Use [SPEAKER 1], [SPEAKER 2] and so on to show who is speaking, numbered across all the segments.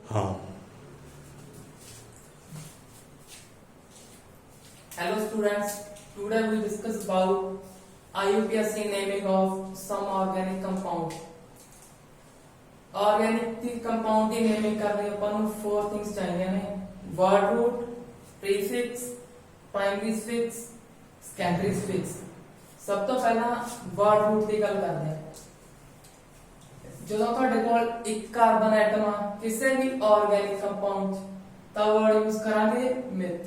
[SPEAKER 1] हाँ।
[SPEAKER 2] Hello students, today we discuss about IUPAC naming of some organic compound. Organic compound की naming करने अपन को 4 things चाहिए ने word root, prefix, primary suffix, secondary suffix. सब तो पहला word root की गल करते हैं। ਜਦੋਂ ਤੁਹਾਡੇ ਕੋਲ ਇੱਕ ਕਾਰਬਨ ਐਟਮ ਆ ਕਿਸੇ ਵੀ ਆਰਗੈਨਿਕ ਕੰਪਾਊਂਡ ਤਾਂ ਵਰਡ ਯੂਜ਼ ਕਰਾਂਗੇ ਮਿਥ।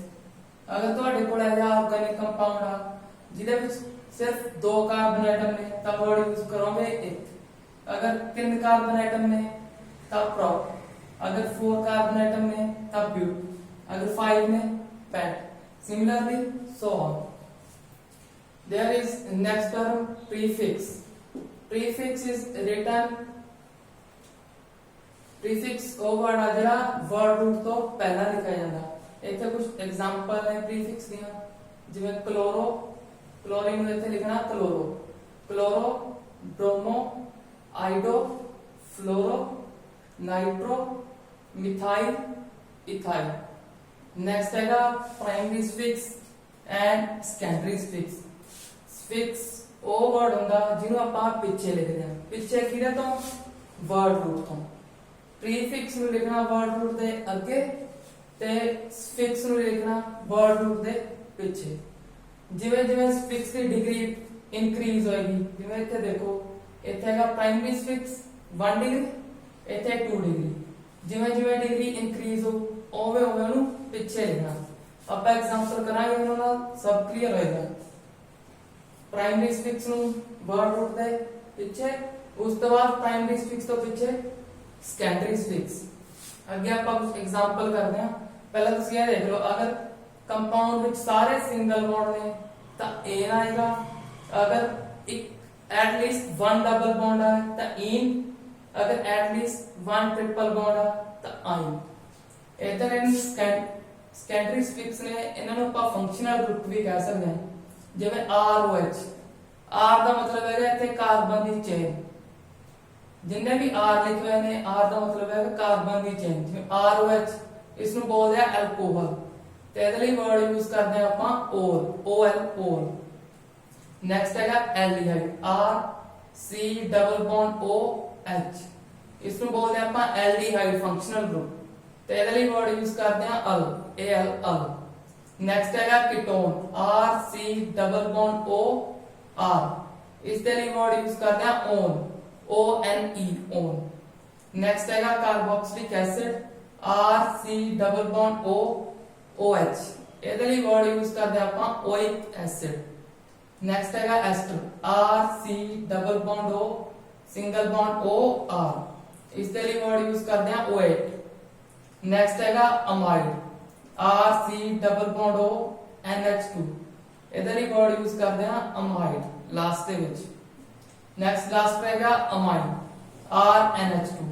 [SPEAKER 2] ਅਗਰ ਤੁਹਾਡੇ ਕੋਲ ਇਹ ਆਰਗੈਨਿਕ ਕੰਪਾਊਂਡ ਆ ਜਿਹਦੇ ਵਿੱਚ ਸਿਰਫ 2 ਕਾਰਬਨ ਐਟਮ ਨੇ ਤਾਂ ਵਰਡ ਯੂਜ਼ ਕਰੋਗੇ ਇਥ। ਅਗਰ 3 ਕਾਰਬਨ ਐਟਮ ਨੇ ਤਾਂ ਪ੍ਰੋਪ, अगर 4 कार्बन एटम ने तब ब्यूट, अगर 5 ने pent, similarly so on. There is next term prefix. Prefix is written, prefix ਉਹ ਵਰਡ ਆ ਜਿਹੜਾ ਵਰਡ ਰੂਟ ਤੋਂ ਪਹਿਲਾਂ ਲਿਖਿਆ ਜਾਂਦਾ। ਇੱਥੇ ਕੁਝ ਐਗਜ਼ਾਮਪਲ ਨੇ ਪ੍ਰੀਫਿਕਸ ਦੀਆਂ, ਜਿਵੇਂ ਕਲੋਰੋ, ਕਲੋਰੀਨ ਨੂੰ ਇੱਥੇ ਲਿਖਣਾ chloro, chloro, bromo, iodo, fluoro, nitro, methyl, ethyl. Next है primary suffix and secondary suffix. Suffix ਉਹ ਵਰਡ ਹੁੰਦਾ ਜਿਹਨੂੰ ਆਪਾਂ ਪਿੱਛੇ ਲਿਖਦੇ ਹਾਂ, ਪਿੱਛੇ ਕਿਹਦੇ ਤੋਂ? ਵਰਡ ਰੂਟ ਤੋਂ। ਪ੍ਰੀਫਿਕਸ ਨੂੰ ਲਿਖਣਾ ਵਰਡ ਰੂਟ ਦੇ ਅੱਗੇ ਤੇ ਸਫਿਕਸ ਨੂੰ ਲਿਖਣਾ ਵਰਡ ਰੂਟ ਦੇ ਪਿੱਛੇ। ਜਿਵੇਂ ਜਿਵੇਂ ਸਫਿਕਸ ਦੀ ਡਿਗਰੀ ਇਨਕਰੀਜ਼ ਹੋਏਗੀ, ਜਿਵੇਂ ਇੱਥੇ ਦੇਖੋ, ਇੱਥੇ ਹੈਗਾ ਪ੍ਰਾਇਮਰੀ ਸਫਿਕਸ 1 ਡਿਗਰੀ, ਇੱਥੇ 2 ਡਿਗਰੀ। ਜਿਵੇਂ ਜਿਵੇਂ ਡਿਗਰੀ ਇਨਕਰੀਜ਼ ਹੋ ਉਵੇਂ ਉਵੇਂ ਉਹਨੂੰ ਪਿੱਛੇ ਲਿਖਣਾ। ਆਪਾਂ ਐਗਜ਼ਾਮਪਲ ਕਰਾਂਗੇ, ਉਹਨਾਂ ਨਾਲ ਸਭ ਕਲੀਅਰ ਹੋਏਗਾ। ਪ੍ਰਾਇਮਰੀ ਸਫਿਕਸ ਨੂੰ ਵਰਡ ਰੂਟ ਦੇ ਪਿੱਛੇ, ਉਸ ਤੋਂ ਬਾਅਦ ਪ੍ਰਾਇਮਰੀ ਸਫਿਕਸ ਤੋਂ ਪਿੱਛੇ ਸੈਕੰਡਰੀ ਸਫਿਕਸ। ਅੱਗੇ ਆਪਾਂ ਕੁਝ ਐਗਜ਼ਾਮਪਲ ਕਰਦੇ ਹਾਂ। ਪਹਿਲਾਂ ਤੁਸੀਂ ਇਹ ਦੇਖ ਲਓ, ਅਗਰ ਕੰਪਾਊਂਡ ਵਿੱਚ ਸਾਰੇ ਸਿੰਗਲ ਬੌਂਡ ਨੇ ਤਾਂ ਏਨ ਆਏਗਾ। ਅਗਰ ਇੱਕ ਐਟਲੀਸਟ 1 ਡਬਲ ਬੌਂਡ ਹੈ ਤਾਂ ਈਨ, अगर एटलीस्ट 1 ट्रिपल बॉन्ड है तो आइन। इधर इन सेकेंडरी सफिक्स ने इन्हां नूं आपां फंक्शनल ग्रुप भी कह सकते हैं, जिवें ROH। R का मतलब है इत्थे कार्बन की चेन, जिन्ने भी R लिखे हुए ने R का मतलब है कार्बन की चेन। जिवें ROH इस नूं बोलदे आ अल्कोहल, ते इहदे लई वर्ड यूज करदे आ आपां ओल, OL, ओल। नेक्स्ट हैगा aldehyde, RC double bond O H, इसमें बोलते हैं ਆਪਾਂ एल्डिहाइड फंक्शनल ग्रुप, ਤੇ ਇਹਦੇ ਲਈ ਵਰਡ ਯੂਜ਼ ਕਰਦੇ ਆ अल, AL, अल। नेक्स्ट हैगा ketone, RC double bond O R, ਇਸ ਦੇ ਲਈ ਵਰਡ ਯੂਜ਼ ਕਰਦੇ ਆ ON, ONE, ON। नेक्स्ट हैगा carboxylic acid, RC double bond O OH, ਇਹਦੇ ਲਈ ਵਰਡ ਯੂਜ਼ ਕਰਦੇ ਆ ਆਪਾਂ ओइक एसिड। नेक्स्ट हैगा ester, RC double bond O single bond O R, इस लिए वर्ड यूज करते हैं O8। नेक्स्ट हैगा amide, RC double bond O NH2, इधर ही वर्ड यूज करते हैं अमाइड लास्ट दे विच। नेक्स्ट लास्ट हैगा अमाइन, RNH2।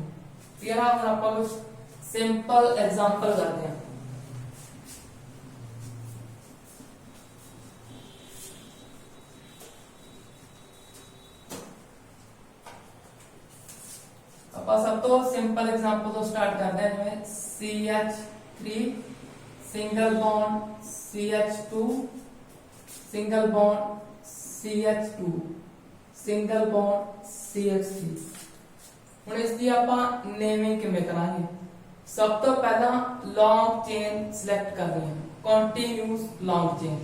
[SPEAKER 2] क्लियर है? हम आपको कुछ सिंपल एग्जांपल करते हैं। सब तो सिंपल एग्जांपल तो स्टार्ट करते हैं, जिवें CH3 single bond CH2 single bond CH2 single bond CH3। ਹੁਣ ਇਸ ਦੀ ਆਪਾਂ ਨੇਮਿੰਗ ਕਿਵੇਂ ਕਰਾਂਗੇ? ਸਭ ਤੋਂ ਪਹਿਲਾਂ ਲੌਂਗ ਚੇਨ ਸਿਲੈਕਟ ਕਰਨੀ ਹੈ, ਕੰਟੀਨਿਊਸ ਲੌਂਗ ਚੇਨ।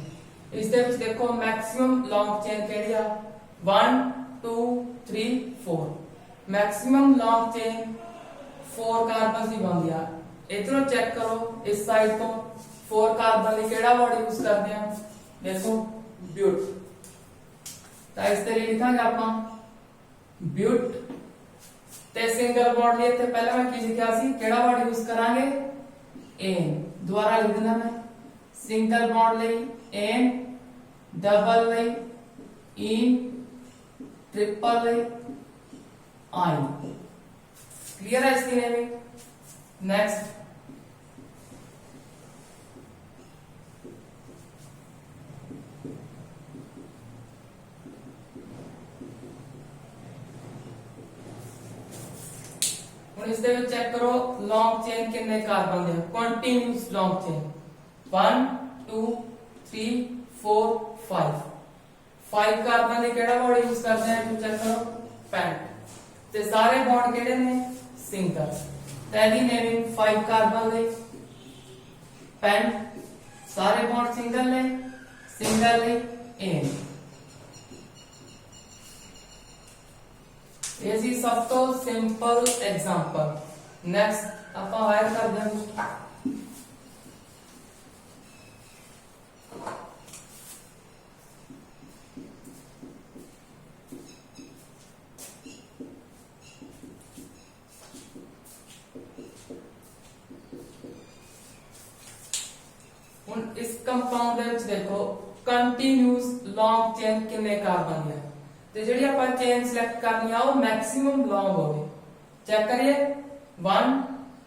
[SPEAKER 2] ਇਸ ਦੇ ਵਿੱਚ ਦੇਖੋ ਮੈਕਸਿਮਮ ਲੌਂਗ ਚੇਨ ਕਿਹੜੀ ਆ? 1 2 3 4। मैक्सिमम लॉन्ग चेन 4 कार्बन की बनती है। इधरों चेक करो, इस साइड तो 4 कार्बन लिए केड़ा वर्ड यूज करते हैं? देखो ब्यूट, तो इस तरह लिखांगे आपां ब्यूट। ते सिंगल बॉन्ड लिए थे पहले मैं की लिखा सी, केड़ा वर्ड यूज करांगे? एन। दोबारा लिख देना मैं, सिंगल बॉन्ड लिए एन, डबल लिए इन, ट्रिपल लिए आइन। क्लियर है इसकी नेमिंग? नेक्स्ट ਹੁਣ ਇਸ ਦੇ ਵਿੱਚ ਚੈੱਕ ਕਰੋ, लॉन्ग चेन कितने कार्बन दे कंटीन्यूअस लॉन्ग चेन 1 2 3 4 5 5 कार्बन ਦੇ ਕਿਹੜਾ ਬੌਂਡ ਯੂਜ਼ ਕਰਦੇ ਆ ਤੁਸੀਂ ਚੈੱਕ ਕਰੋ ਪੈਂਟ ਤੇ ਸਾਰੇ ਬੌਂਡ ਕਿਹੜੇ ਨੇ ਸਿੰਗਲ ਤੇ ਇਹਦੀ ਨੇਮਿੰਗ 5 ਕਾਰਬਨ ਲਈ ਪੈਂਟ ਸਾਰੇ ਬੌਂਡ ਸਿੰਗਲ ਲਈ ਏਨ ਇਹ ਸੀ ਸਭ ਤੋਂ ਸਿੰਪਲ ਐਗਜ਼ਾਮਪਲ ਨੈਕਸਟ ਆਪਾਂ ਹਾਇਰ ਕਰਦੇ ਹਾਂ इस कंपाउंड ਦੇ ਵਿੱਚ ਦੇਖੋ ਕੰਟੀਨਿਊਸ ਲੌਂਗ ਚੇਨ ਕਿੰਨੇ ਕਾਰਬਨ ਹੈ ਤੇ ਜਿਹੜੀ ਆਪਾਂ ਚੇਨ ਸਿਲੈਕਟ ਕਰਨੀ ਆ ਉਹ ਮੈਕਸਿਮਮ ਲੌਂਗ ਹੋਵੇ ਚੈੱਕ ਕਰੀਏ 1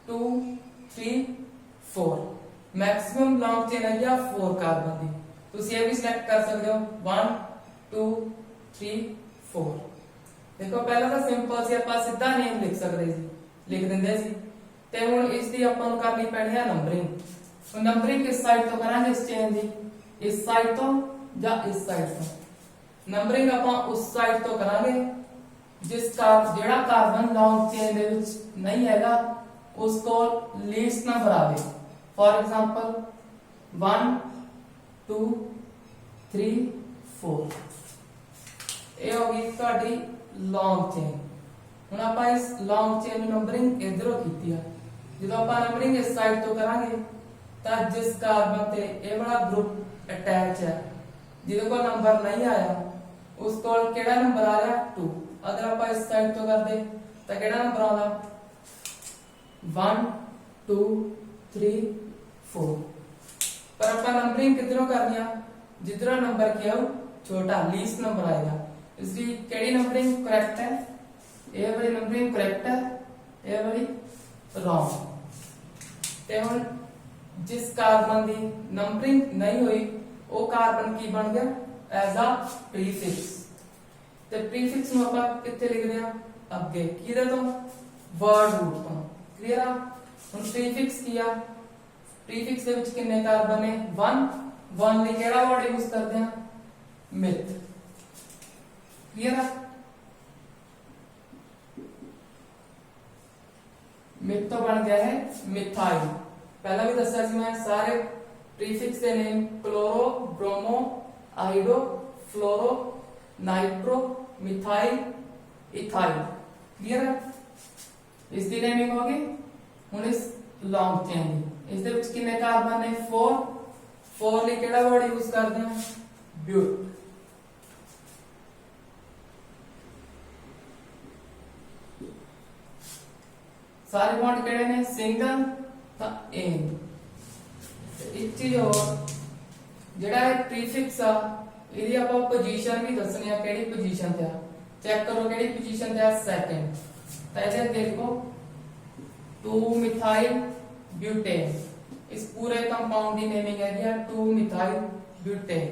[SPEAKER 2] 2 3 4 ਮੈਕਸਿਮਮ ਲੌਂਗ ਚੇਨ ਹੈ ਜਾਂ 4 ਕਾਰਬਨ ਦੀ ਤੁਸੀਂ ਇਹ ਵੀ ਸਿਲੈਕਟ ਕਰ ਸਕਦੇ ਹੋ 1 2 3 4 ਦੇਖੋ ਪਹਿਲਾਂ ਤਾਂ ਸਿੰਪਲ ਸੀ ਆਪਾਂ ਸਿੱਧਾ ਨੇਮ ਲਿਖ ਸਕਦੇ ਸੀ ਲਿਖ ਦਿੰਦੇ ਸੀ ਤੇ ਹੁਣ ਇਸ ਦੀ ਆਪਾਂ ਨੂੰ ਕਰਨੀ ਪੈਣੀ ਹੈ ਨੰਬਰਿੰਗ तो नंबरिंग किस साइड तो करांगे इस चेन दी इस साइड तो या इस साइड तो नंबरिंग ਆਪਾਂ उस साइड तो करांगे जिस का ਜਿਹੜਾ कार्बन लॉन्ग चेन ਦੇ ਵਿੱਚ ਨਹੀਂ ਹੈਗਾ ਉਸ ਕੋਲ ਲੀਸਟ ਨੰਬਰ ਆਵੇ ਫॉर एग्जांपल 1 2 3 4 ਇਹ ਹੋ ਗਈ ਤੁਹਾਡੀ ਲੌਂਗ ਚੇਨ ਹੁਣ ਆਪਾਂ ਇਸ ਲੌਂਗ ਚੇਨ ਨੂੰ ਨੰਬਰਿੰਗ ਇਧਰੋਂ ਕੀਤੀ ਆ ਜਦੋਂ ਆਪਾਂ ਨੰਬਰਿੰਗ ਇਸ ਸਾਈਡ ਤੋਂ ਕਰਾਂਗੇ ਤਾਂ ਜਿਸ ਕਾਰਬਨ ਤੇ ਇਹ ਵਾਲਾ ਗਰੁੱਪ ਅਟੈਚ ਹੈ ਜਿਹਦੇ ਕੋਲ ਨੰਬਰ ਨਹੀਂ ਆਇਆ ਉਸ ਕੋਲ ਕਿਹੜਾ ਨੰਬਰ ਆ ਰਿਹਾ 2 ਅਗਰ ਆਪਾਂ ਇਸ ਸਾਈਡ ਤੋਂ ਕਰਦੇ ਤਾਂ ਕਿਹੜਾ ਨੰਬਰ ਆਉਂਦਾ 1 2 3 4 ਪਰ ਆਪਾਂ ਨੰਬਰਿੰਗ ਕਿਧਰੋਂ ਕਰਨੀ ਆ ਜਿੱਧਰੋਂ ਨੰਬਰ ਕੀ ਆਉ ਛੋਟਾ ਲੀਸਟ ਨੰਬਰ ਆਏਗਾ ਇਸ ਦੀ ਕਿਹੜੀ ਨੰਬਰਿੰਗ ਕਰੈਕਟ ਹੈ ਇਹ ਵਾਲੀ ਨੰਬਰਿੰਗ ਕਰੈਕਟ ਹੈ ਇਹ ਵਾਲੀ ਰੋਂਗ ਤੇ ਹੁਣ जिस कार्बन की नंबरिंग नहीं हुई वो कार्बन की बन गया एज अ प्रीफिक्स ते प्रीफिक्स ਨੂੰ ਆਪਾਂ ਕਿੱਥੇ ਲਿਖਦੇ ਆ ਅੱਗੇ ਕਿਹਦੇ ਤੋਂ ਵਰਡ ਰੂਟ ਤੋਂ ਕਲੀਅਰ ਆ ਹੁਣ ਪ੍ਰੀਫਿਕਸ ਕੀ ਆ ਪ੍ਰੀਫਿਕਸ ਦੇ ਵਿੱਚ ਕਿੰਨੇ ਕਾਰਬਨ ਨੇ 1 ਲਈ ਕਿਹੜਾ ਵਰਡ ਯੂਜ਼ ਕਰਦੇ ਆ ਮਿਥ ਕਲੀਅਰ ਆ ਮਿਥ ਤੋਂ ਬਣ ਗਿਆ ਹੈ ਮਿਥਾइल पहला भी दसा सी मैं सारे प्रीफिक्स के नेम क्लोरो ब्रोमो आइडो फ्लोरो नाइट्रो मिथाइल इथाइल क्लियर है इस दी नेमिंग होगी हुन इस लॉन्ग चेन दी इस दे विच कितने कार्बन ने 4 ਲਈ ਕਿਹੜਾ ਵਰਡ ਯੂਜ਼ ਕਰਦੇ ਹਾਂ ਬਿਊਟ ਸਾਰੇ ਬੌਂਡ ਕਿਹੜੇ ਨੇ ਸਿੰਗਲ ਤਾਂ ਏਨ ਇੱਕ ਚੀਜ਼ ਹੋਰ ਜਿਹੜਾ ਇਹ ਪ੍ਰੀਫਿਕਸ ਆ ਇਹਦੀ ਆਪਾਂ ਪੋਜੀਸ਼ਨ ਵੀ ਦੱਸਣੀ ਆ ਕਿਹੜੀ ਪੋਜੀਸ਼ਨ ਤੇ ਆ ਚੈੱਕ ਕਰੋ ਕਿਹੜੀ ਪੋਜੀਸ਼ਨ ਤੇ ਆ ਸੈਕੰਡ ਤਾਂ ਇਹਦੇ ਦੇਖੋ 2 ਮਿਥਾइल ब्यूटेन इस पूरे कंपाउंड की नेमिंग है 2 मिथाइल ब्यूटेन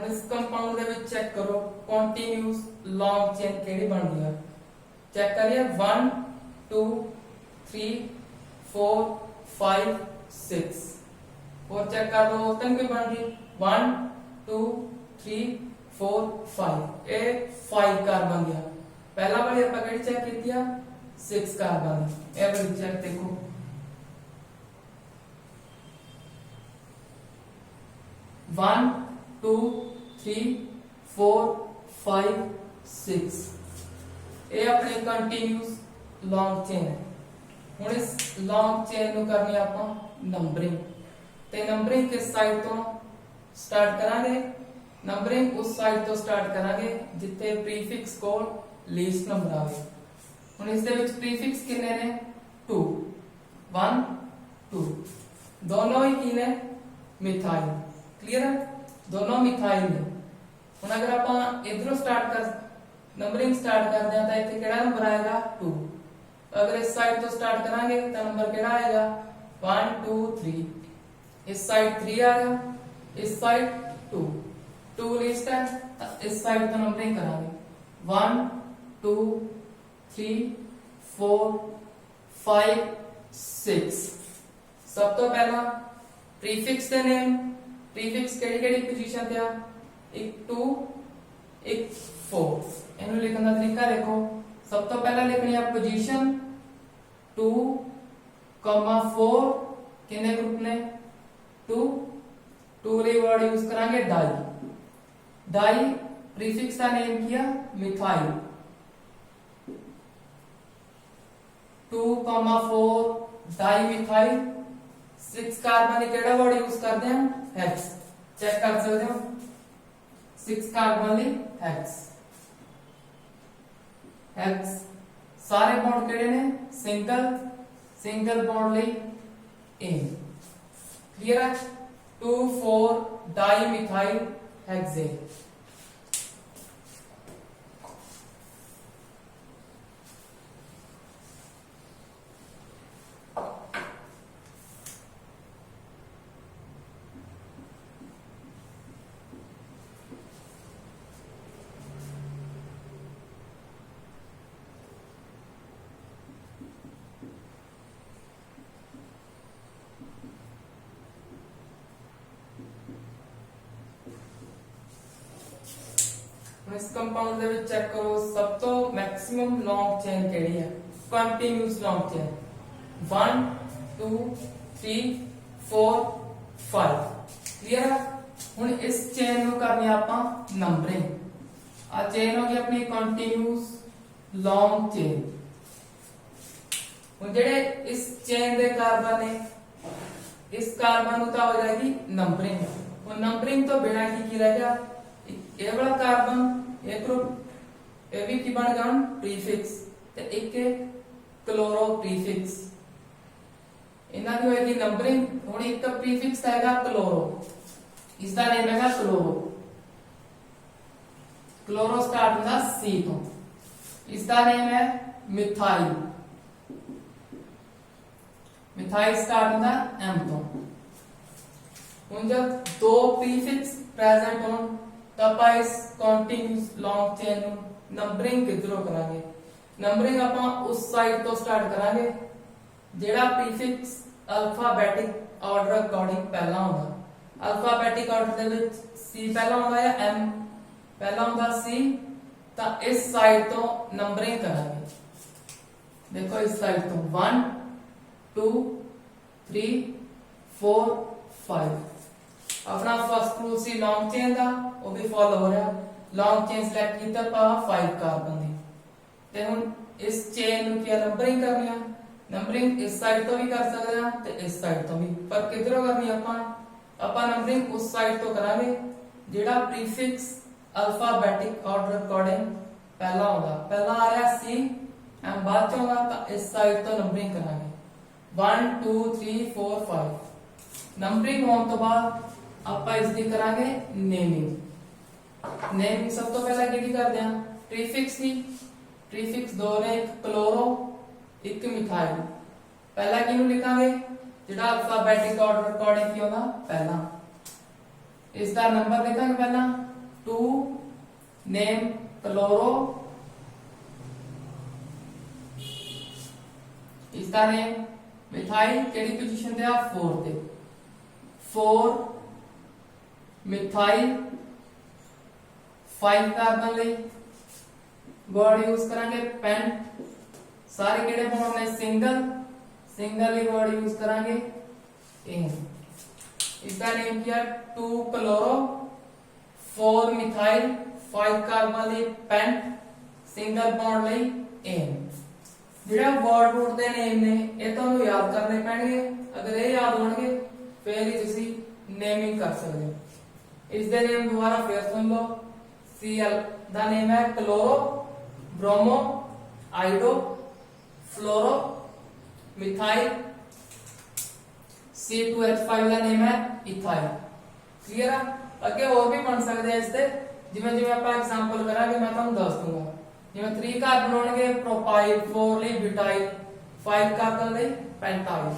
[SPEAKER 2] इस कंपाउंड चेक करो कंटीन्यूअस लॉन्ग चेन केड़ी बन गई है चेक करिए 1 2 3 4 5 6 और चेक कर लो तन की बन गई 1 2 3 4 5 ए 5 कार्बन गया पहला वाली ਆਪਾਂ ਕਿਹੜੀ ਚੈੱਕ ਕੀਤੀ ਆ 6 कार्बन ਇਹ ਵਾਲੀ ਚੈੱਕ देखो 1 2 3 4 5 6 ਇਹ ਆਪਣੇ ਕੰਟੀਨਿਊਸ ਲੌਂਗ ਚੇਨ ਹੈ ਹੁਣ ਇਸ ਲੌਂਗ ਚੇਨ ਨੂੰ ਕਰਨੀ ਆਪਾਂ ਨੰਬਰਿੰਗ ਤੇ ਨੰਬਰਿੰਗ ਕਿਸ ਸਾਈਡ ਤੋਂ ਸਟਾਰਟ ਕਰਾਂਗੇ ਨੰਬਰਿੰਗ ਉਸ ਸਾਈਡ ਤੋਂ ਸਟਾਰਟ ਕਰਾਂਗੇ ਜਿੱਥੇ ਪ੍ਰੀਫਿਕਸ ਕੋਲ ਲੀਸਟ ਨੰਬਰ ਆਵੇ ਹੁਣ ਇਸ ਦੇ ਵਿੱਚ ਪ੍ਰੀਫਿਕਸ ਕਿੰਨੇ ਨੇ 2 1 2 दोनों ही की ने मिथाइल। क्लियर है, दोनों मिथाइल ने। हुण अगर आप इधरों स्टार्ट कर नंबरिंग स्टार्ट करते हैं तो इत्थे केड़ा नंबर आएगा 2। अगर इस साइड तो स्टार्ट करांगे तो नंबर केड़ा आएगा 1 2 3। इस साइड 3 आ गया, इस साइड 2 2 लिस्ट है, इस साइड तो नंबरिंग करांगे 1 2 3 4 5 6। सब तो पहला प्रीफिक्स दे नेम, प्रीफिक्स केड़ी-केड़ी पोजीशन ते आ, एक 2 एक 4। इन्हें लिखने का तरीका देखो, सब तो पहला लिखनी है पोजीशन 2, 4 किन्ने ग्रुप ने 2 लिए वर्ड यूज करांगे डाई। डाई प्रीफिक्स का नेम किया मिथाइल। 2, 4 di methyl. 6 कार्बन केड़ा वर्ड यूज करते हैं हेक्स। चेक कर सकते हो 6 कार्बन हेक्स। हेक्स सारे बॉन्ड केड़े ने सिंगल बॉन्ड ਲਈ इन। क्लियर है, 2 4 डाई मिथाइल हेक्सेन। इस कंपाउंड दे विच चेक करो, सब तो मैक्सिमम लॉन्ग चेन केड़ी है, कंटीन्यूअस लॉन्ग चेन 1 2 3 4 5। क्लियर है, हुण इस चेन नु करनी आपां नंबरिंग। आ चेन होगी अपनी कंटीन्यूअस लॉन्ग चेन। हुण जेड़े इस चेन दे कार्बन ने, इस कार्बन नु तां हो जाएगी नंबरिंग। हुण नंबरिंग तो बिना की रह गया, ये वाला कार्बन एक ग्रुप ये भी की बन गया प्रीफिक्स ते एक क्लोरो प्रीफिक्स। इन्हां दी होएगी नंबरिंग। हुण एक प्रीफिक्स आएगा क्लोरो, इसका नेम है क्लोरो। क्लोरो स्टार्ट होता सी तो, इसका नेम है मिथाइल। मिथाइल स्टार्ट होता एम तो। हुण जब दो प्रीफिक्स प्रेजेंट हो तब इस कंटीन्यूअस लॉन्ग चेन नंबरिंग किधरों करांगे। नंबरिंग आपां उस साइड तो स्टार्ट करांगे जेड़ा प्रीफिक्स अल्फाबेटिक ऑर्डर अकॉर्डिंग पहला होगा। अल्फाबेटिक ऑर्डर दे विच सी पहला होगा या एम पहला होगा सी, ता इस साइड तो नंबरिंग करांगे। देखो इस साइड तो 1 2 3 4 5। अपना फर्स्ट रूल सी लॉन्ग चेन का वो भी फॉलो हो रहा। लॉन्ग चेन सिलेक्ट किया पा 5 कार्बन दी ते हुण इस चेन नु क्या नंबरिंग करनी है। नंबरिंग इस साइड तो भी कर सकते हैं ते इस साइड तो भी, पर किधरों करनी अपन नंबरिंग उस साइड तो करांगे जेड़ा प्रीफिक्स अल्फाबेटिक ऑर्डर अकॉर्डिंग पहला होगा। पहला आ रहा सी एम बाद च होगा, तो इस साइड तो नंबरिंग करांगे 1 2 3 4 5। नंबरिंग होने तो बाद आप इसकी करांगे नेमिंग। नेमिंग सब तो पहला की करते हैं प्रीफिक्स की। प्रीफिक्स दो ने, एक क्लोरो एक मिथाइल। पहला किनु लिखांगे जेड़ा अल्फाबेटिक ऑर्डर अकॉर्डिंग की होगा पहला। इसका नंबर लिखांगे पहला 2 नेम क्लोरो, इसका नेम मिथाइल केड़ी पोजीशन ते आ 4 ते। 4 मिथाइल 5 कार्बन ਲਈ वर्ड यूज करांगे पेंट। सारे केड़े बॉन्ड ने सिंगल ही वर्ड यूज करांगे इन। इसका नेम किया 2 क्लोरो 4 मिथाइल 5 कार्बन ਲਈ पेंट सिंगल बॉन्ड ਲਈ इन। ਜਿਹੜਾ वर्ड रूट ਦੇ नेम ਨੇ ਇਹ ਤੁਹਾਨੂੰ याद करने ਪੈਣਗੇ। अगर ਇਹ याद ਹੋਣਗੇ ਫਿਰ ਹੀ ਤੁਸੀਂ नेमिंग कर सकते हो। इसके नेम दोबारा फिर सुन लो। Cl का नेम है क्लोरो ब्रोमो आइडो फ्लोरो मिथाइल C2H5 ਦਾ ਨੇਮ ਹੈ ਇਥਾਈਲ। ਕਲੀਅਰ ਆ? ਅੱਗੇ ਹੋਰ ਵੀ ਬਣ ਸਕਦੇ ਆ ਇਸ ਦੇ, ਜਿਵੇਂ ਜਿਵੇਂ ਆਪਾਂ ਐਗਜ਼ਾਮਪਲ ਕਰਾਂਗੇ ਮੈਂ ਤੁਹਾਨੂੰ ਦੱਸ ਦੂੰਗਾ। ਜਿਵੇਂ 3 ਕਾਰਬਨ ਹੋਣਗੇ ਪ੍ਰੋਪਾਈਲ, 4 ਲਈ ਬਿਊਟਾਈਲ, 5 ਕਾਰਬਨ ਲਈ ਪੈਂਟਾਈਲ।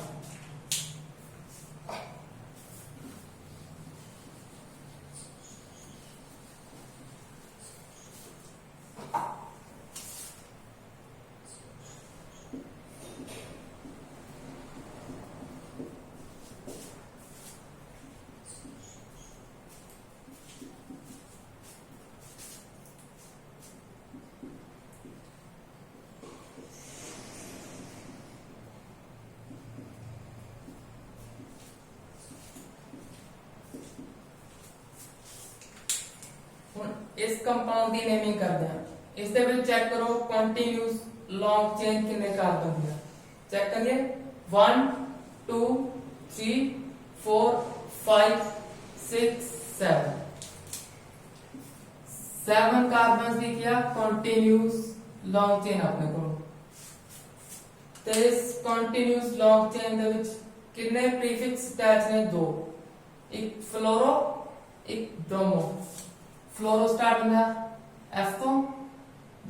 [SPEAKER 2] इस कंपाउंड की नेमिंग करते हैं। इस दे विच चेक करो कंटीन्यूअस लॉन्ग चेन कितने कार्बन है। चेक करिए 1 2 3 4 5 6 7 7 कार्बन की किया कंटीन्यूअस लॉन्ग चेन अपने को। तो इस कंटीन्यूअस लॉन्ग चेन दे विच कितने प्रीफिक्स अटैच ने? 2, एक फ्लोरो एक ब्रोमो। फ्लोरो स्टार्ट ਹੁੰਦਾ F ਤੋਂ,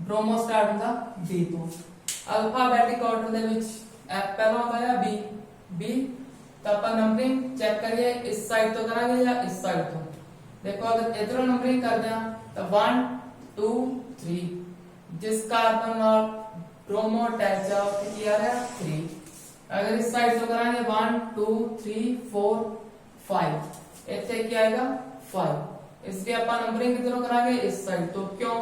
[SPEAKER 2] ब्रोमो स्टार्ट ਹੁੰਦਾ B ਤੋਂ। अल्फाबेटिक ऑर्डर ਦੇ ਵਿੱਚ F ਪਹਿਲਾਂ ਹੁੰਦਾ ਹੈ B B। ਤਾਂ ਆਪਾਂ ਨੰਬਰਿੰਗ ਚੈੱਕ ਕਰੀਏ ਇਸ ਸਾਈਡ ਤੋਂ ਕਰਾਂਗੇ ਜਾਂ ਇਸ ਸਾਈਡ ਤੋਂ। ਦੇਖੋ ਅਗਰ ਇਧਰੋਂ ਨੰਬਰਿੰਗ ਕਰਦੇ ਆ ਤਾਂ 1 2 3 ਜਿਸ ਕਾਰਬਨ ਨਾਲ ब्रोमो अटैच ਆ ਉਹ ਕੀ ਆ ਰਿਹਾ 3। अगर इस साइड ਤੋਂ ਕਰਾਂਗੇ 1 2 3 4 5 ਇੱਥੇ ਕੀ ਆਏਗਾ 5। इसलिए आप नंबरिंग किधरों करांगे इस साइड तो। क्यों?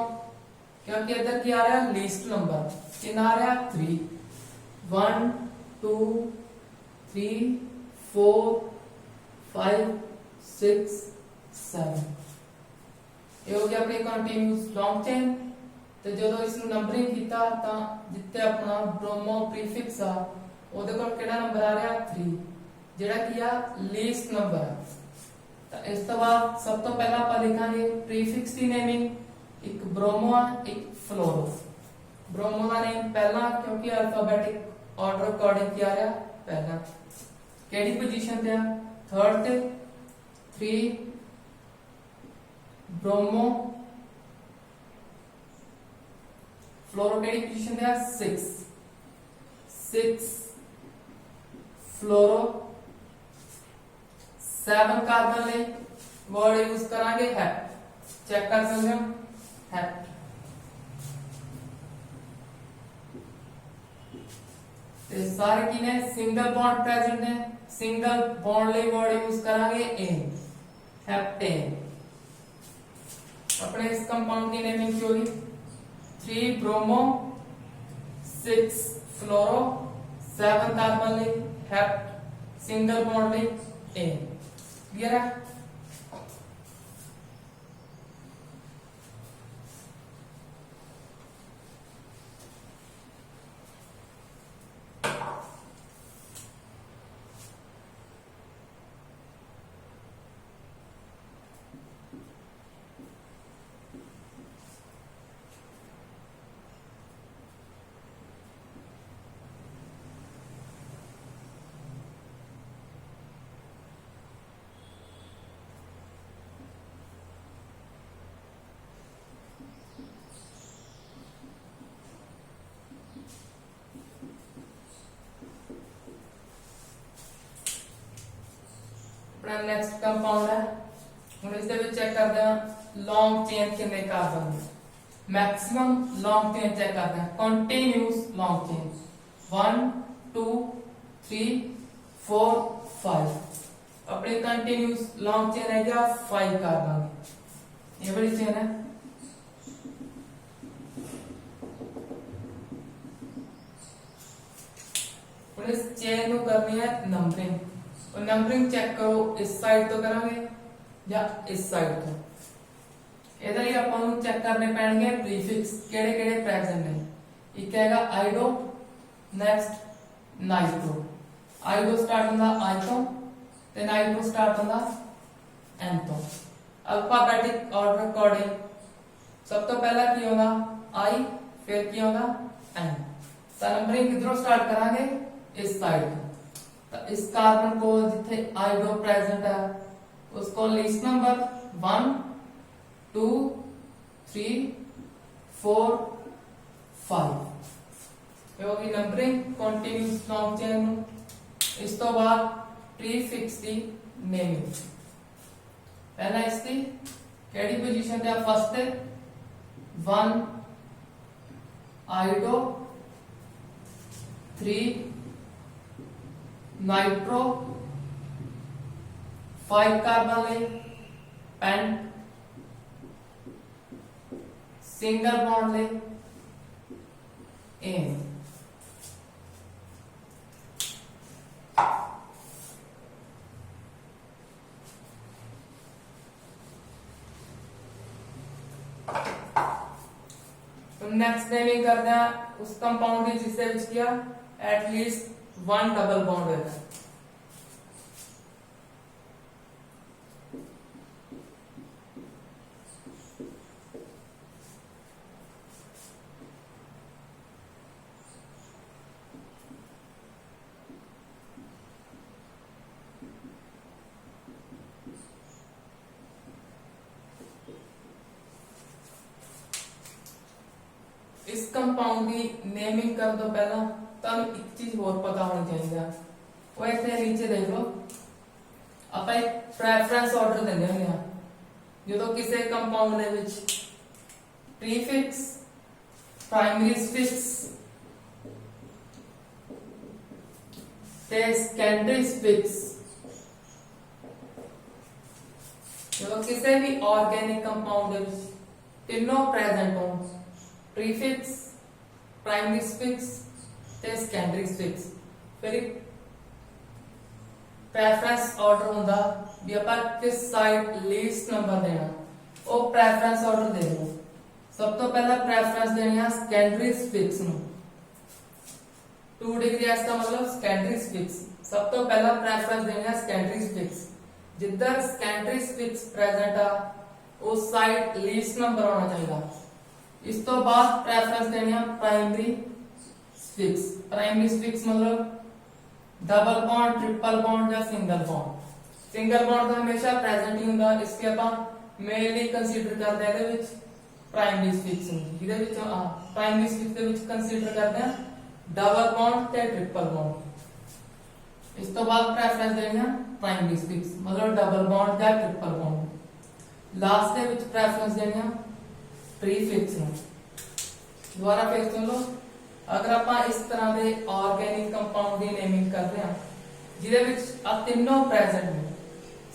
[SPEAKER 2] क्योंकि इधर क्या आ रहा है लीस्ट नंबर कितना आ रहा है 3 1 2 3 4 5 6 7 ये हो गया अपनी कंटीन्यूअस लॉन्ग चेन। तो जो इसनु नंबरिंग किया तो जिथे अपना ब्रोमो प्रीफिक्स आ ਉਹਦੇ ਕੋਲ ਕਿਹੜਾ ਨੰਬਰ ਆ ਰਿਹਾ 3 ਜਿਹੜਾ ਕੀ ਆ ਲੀਸਟ ਨੰਬਰ ਆ। ਤਾਂ ਇਸ ਤੋਂ ਬਾਅਦ ਸਭ ਤੋਂ ਪਹਿਲਾਂ ਆਪਾਂ ਲਿਖਾਂਗੇ ਪ੍ਰੀਫਿਕਸ ਦੀ ਨੇਮਿੰਗ। ਇੱਕ ਬ੍ਰੋਮੋ ਆ ਇੱਕ ਫਲੋਰੋ। ਬ੍ਰੋਮੋ ਦਾ ਨੇਮ ਪਹਿਲਾਂ ਕਿਉਂਕਿ ਅਲਫਾਬੈਟਿਕ ਆਰਡਰ ਅਕੋਰਡਿੰਗ ਕੀ ਆ ਰਿਹਾ ਪਹਿਲਾਂ। ਕਿਹੜੀ ਪੋਜੀਸ਼ਨ ਤੇ ਆ 3rd ਤੇ 3 ब्रोमो। फ्लोरो केड़ी पोजीशन पे है 6 फ्लोरो। 7 कार्बन ले वर्ड यूज करांगे है। चेक कर सकते हो है। ते सारे की ने सिंगल बॉन्ड प्रेजेंट है। सिंगल बॉन्ड ले वर्ड यूज करांगे एन हेप्टेन। अपने इस कंपाउंड की नेमिंग क्या होगी 3 ब्रोमो 6 फ्लोरो 7 कार्बन ले हेप्ट सिंगल बॉन्ड ले एन। क्लियर है। नेक्स्ट कंपाउंड है हम इस चेक करते हैं लॉन्ग चेन कितने carbon maximum long chain check करते हैं कंटिन्यूअस लॉन्ग चेन 1 2 3 4 5 अपने कंटिन्यूअस लॉन्ग चेन है क्या 5 कार्बन ये बड़ी चेन है। इस चेन को करनी है नंबरिंग। नंबरिंग चेक करो इस साइड तो करांगे या इस साइड तो। इधर ही अपन चेक करने पैणगे प्रीफिक्स केड़े केड़े प्रेजेंट है। एक हैगा आइडो नेक्स्ट नाइट्रो। आइडो स्टार्ट होंदा आई तो ते नाइट्रो स्टार्ट होंदा एन तो। अल्फाबेटिक ऑर्डर अकॉर्डिंग सब तो पहला की होगा आई फिर की होगा एन। तो नंबरिंग किधरों स्टार्ट करांगे इस साइड तो। तो इस कार्बन को जिथे आयोडो प्रेजेंट है उसको लीस्ट नंबर 1 2 3 4 5 ਇਹ ਹੋ ਗਈ ਨੰਬਰਿੰਗ ਕੰਟੀਨਿਊਸ ਲੌਂਗ ਚੇਨ ਨੂੰ। ਇਸ ਤੋਂ ਬਾਅਦ ਪ੍ਰੀਫਿਕਸ ਦੀ ਨੇਮਿੰਗ। ਪਹਿਲਾ ਇਸ ਦੀ ਕਿਹੜੀ ਪੋਜੀਸ਼ਨ ਤੇ ਆ? ਫਸਟ ਤੇ 1 आयोडो 3 नाइट्रो 5 कार्बन ले पेंट सिंगल बॉन्ड ले एन। नेक्स्ट नेमिंग करते हैं उस कंपाउंड की जिससे किया एटलीस्ट 1 डबल बॉन्ड है। इस कंपाउंड की नेमिंग कर दो पहला तुम एक चीज और पता होनी चाहिए वो इतने नीचे देख लो आप एक प्रेफरेंस ऑर्डर देने हुए हैं जो किसी कंपाउंड दे विच प्रीफिक्स प्राइमरी स्फिक्स ते सेकेंडरी स्फिक्स जो किसी भी ऑर्गेनिक कंपाउंड दे विच तीनों प्रेजेंट हो प्रीफिक्स प्राइमरी स्फिक्स ते सेकेंडरी स्फिक्स फिर एक प्रेफरेंस ऑर्डर होंदा भी ਆਪਾਂ किस साइड लीस्ट नंबर देना वो प्रेफरेंस ऑर्डर दे दो। सब तो पहला प्रेफरेंस देनी है सेकेंडरी स्फिक्स ਨੂੰ 2 डिग्री इसका मतलब सेकेंडरी स्फिक्स सब तो पहला प्रेफरेंस देनी है सेकेंडरी स्फिक्स जिधर सेकेंडरी स्फिक्स प्रेजेंट आ उस साइड लीस्ट नंबर होना चाहिए। इस तो बाद प्रेफरेंस देनी है प्राइमरी स्फिक्स। प्राइमरी स्फिक्स मतलब डबल बॉन्ड ट्रिपल बॉन्ड या सिंगल बॉन्ड। सिंगल बॉन्ड तो हमेशा प्रेजेंट ही होगा इसके आप मेनली कंसीडर करते हैं ਇਹਦੇ ਵਿੱਚ प्राइमरी स्फिक्स ਜਿਹਦੇ ਵਿੱਚ प्राइमरी स्फिक्स ਦੇ ਵਿੱਚ कंसीडर करते हैं डबल बॉन्ड ਤੇ ट्रिपल बॉन्ड। इस तो बाद प्रेफरेंस देनी है प्राइमरी स्फिक्स मतलब डबल बॉन्ड या ट्रिपल बॉन्ड। लास्ट ਦੇ ਵਿੱਚ प्रेफरेंस देनी है प्रीफिक्स ਨੂੰ। ਦੁਬਾਰਾ ਫੇਰ ਸੁਣ ਲਓ अगर आप इस तरह के ऑर्गेनिक कंपाउंड की नेमिंग कर रहे हैं जिहदे विच आ तीनों प्रेजेंट ने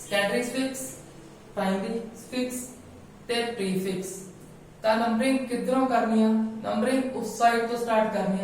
[SPEAKER 2] सेकेंडरी स्फिक्स प्राइमरी स्फिक्स ते प्रीफिक्स तां नंबरिंग किधरों करनी है? नंबरिंग उस साइड तो स्टार्ट करनी है